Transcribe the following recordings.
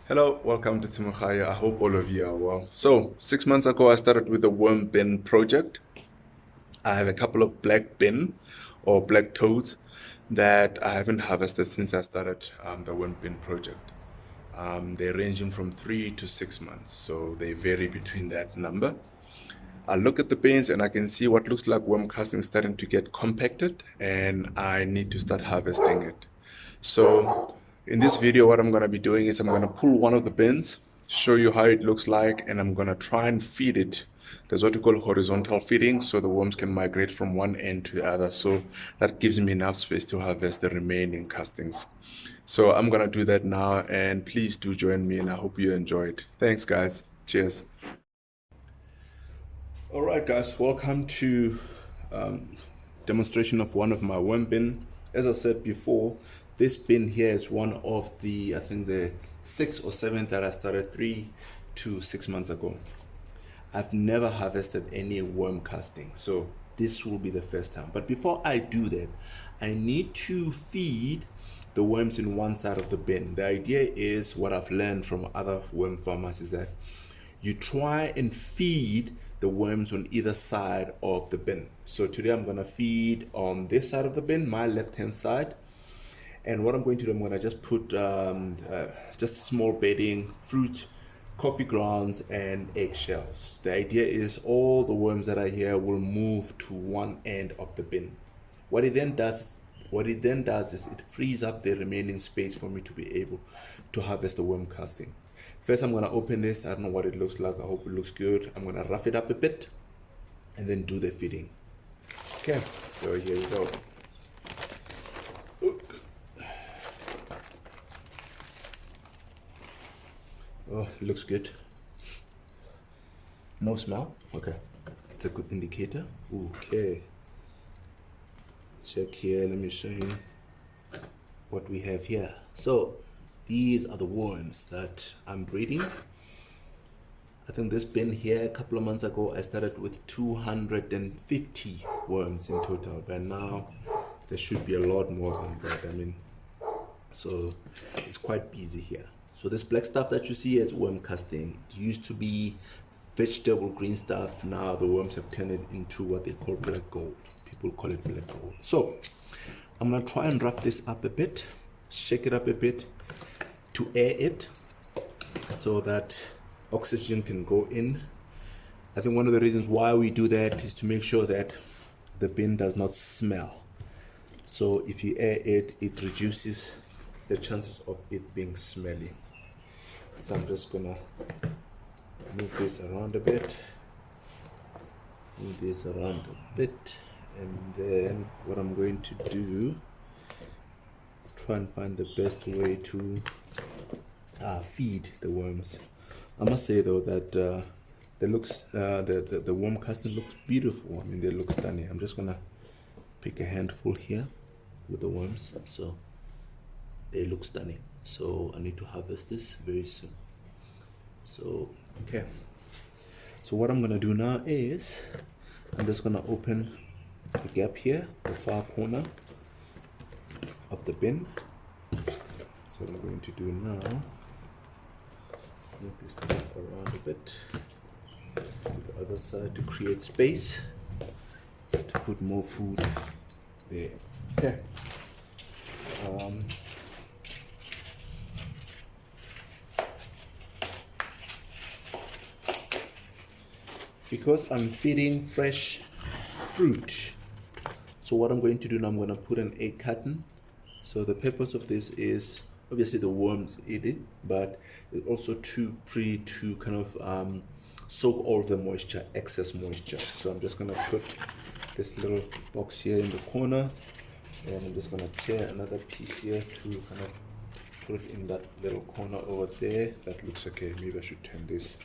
Hello, welcome to Tshimo-Gae. I hope all of you are well. So, 6 months ago, I started with the worm bin project. I have a couple of black bin or black toads that I haven't harvested since I started the worm bin project. They're ranging from 3 to 6 months, so they vary between that number. I look at the bins and I can see what looks like worm casting starting to get compacted, and I need to start harvesting it. So in this video, what I'm going to be doing is I'm going to pull one of the bins, show you how it looks like, and I'm going to try and feed it. There's what we call horizontal feeding, so the worms can migrate from one end to the other. So that gives me enough space to harvest the remaining castings. So I'm going to do that now, and please do join me, and I hope you enjoy it. Thanks, guys. Cheers. All right, guys, welcome to demonstration of one of my worm bin. As I said before, this bin here is one of the, I think the 6 or 7 that I started 3 to 6 months ago. I've never harvested any worm casting, so this will be the first time. But before I do that, I need to feed the worms in one side of the bin. The idea is, what I've learned from other worm farmers is that you try and feed the worms on either side of the bin. So today I'm gonna feed on this side of the bin, my left-hand side. And what I'm going to do, I'm gonna just put just small bedding, fruit, coffee grounds, and eggshells. The idea is all the worms that are here will move to one end of the bin. What it then does is it frees up the remaining space for me to be able to harvest the worm casting. First, I'm gonna open this. I don't know what it looks like. I hope it looks good. I'm gonna rough it up a bit and then do the feeding. Okay, so here we go. Oh, it looks good. No smell? Okay, it's a good indicator. Okay, check here. Let me show you what we have here. So these are the worms that I'm breeding. I think this bin here a couple of months ago, I started with 250 worms in total. But now there should be a lot more than that. I mean, so it's quite busy here. So this black stuff that you see, it's worm casting. It used to be vegetable green stuff. Now the worms have turned it into what they call black gold. People call it black gold. So I'm gonna try and rough this up a bit, shake it up a bit to air it so that oxygen can go in. I think one of the reasons why we do that is to make sure that the bin does not smell. So if you air it, it reduces the chances of it being smelly. So I'm just gonna move this around a bit, and then what I'm going to do, try and find the best way to feed the worms. I must say though that the worm casting looks beautiful. I mean, they look stunning. I'm just gonna pick a handful here with the worms. So they look stunning. So I need to harvest this very soon. So okay. So what I'm gonna do now is I'm just gonna open the gap here, the far corner of the bin. So what I'm going to do now, move this thing around a bit to the other side to create space to put more food there. Okay. Because I'm feeding fresh fruit, so what I'm going to do now, I'm going to put an egg carton. So the purpose of this is obviously the worms eat it, but it's also to kind of soak all the moisture, excess moisture. So I'm just going to put this little box here in the corner, and I'm just going to tear another piece here to kind of put it in that little corner over there. That looks okay. Maybe I should turn this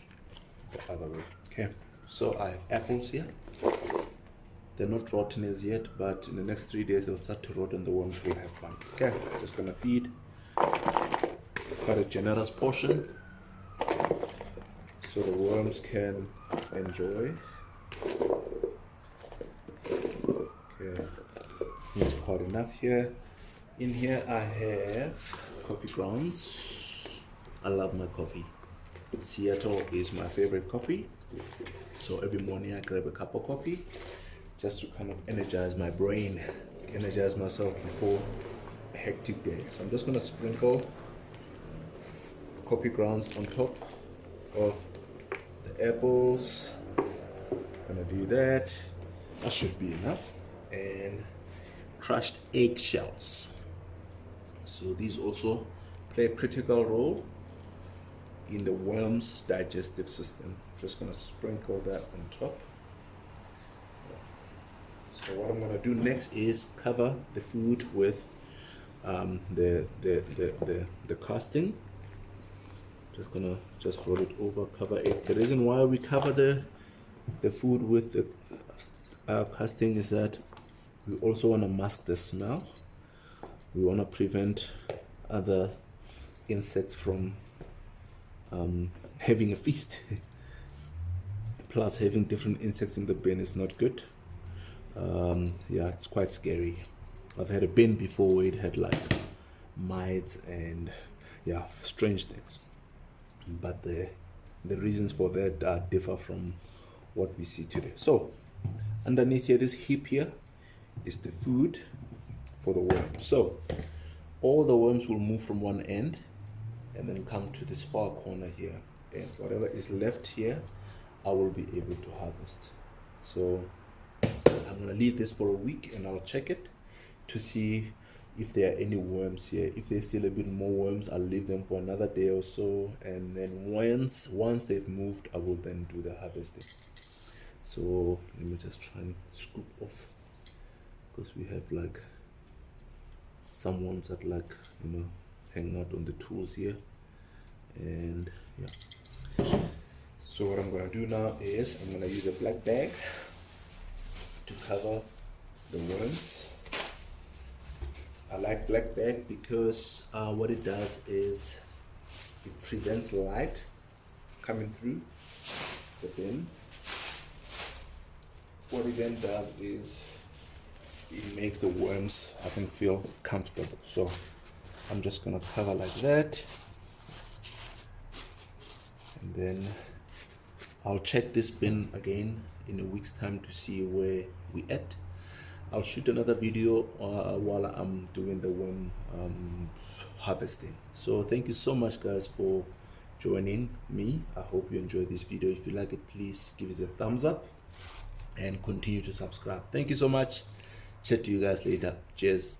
the other way. Okay, so I have apples here. They're not rotten as yet, but in the next 3 days they'll start to rot and the worms will have fun. Okay, just gonna feed quite a generous portion so the worms can enjoy. Okay, it's quite enough here. In here I have coffee grounds. I love my coffee. Seattle is my favorite coffee. So every morning I grab a cup of coffee just to kind of energize my brain, energize myself before a hectic day. So I'm just gonna sprinkle coffee grounds on top of the apples. Gonna do that. That should be enough. And crushed eggshells. So these also play a critical role in the worm's digestive system. Just gonna sprinkle that on top. So what I'm gonna do next is cover the food with the casting. Just gonna roll it over, cover it. The reason why we cover the food with the casting is that we also want to mask the smell. We want to prevent other insects from having a feast. Plus, having different insects in the bin is not good. Yeah, it's quite scary. I've had a bin before where it had like mites and yeah, strange things. But the reasons for that differ from what we see today. So underneath here, this heap here is the food for the worms. So all the worms will move from one end and then come to this far corner here, and whatever is left here I will be able to harvest. So I'm gonna leave this for a week and I'll check it to see if there are any worms here. If there's still a bit more worms, I'll leave them for another day or so, and then once they've moved, I will then do the harvesting. So let me just try and scoop off, because we have like some worms that like, you know, hang out on the tools here. And yeah, so what I'm gonna do now is I'm gonna use a black bag to cover the worms. I like black bag because what it does is it prevents light coming through the bin. What it then does is it makes the worms, I think, feel comfortable. So I'm just gonna cover like that, and then I'll check this bin again in a week's time to see where we at. I'll shoot another video while I'm doing the worm harvesting. So thank you so much guys for joining me. I hope you enjoyed this video. If you like it, please give it a thumbs up and continue to subscribe. Thank you so much. Chat to you guys later. Cheers.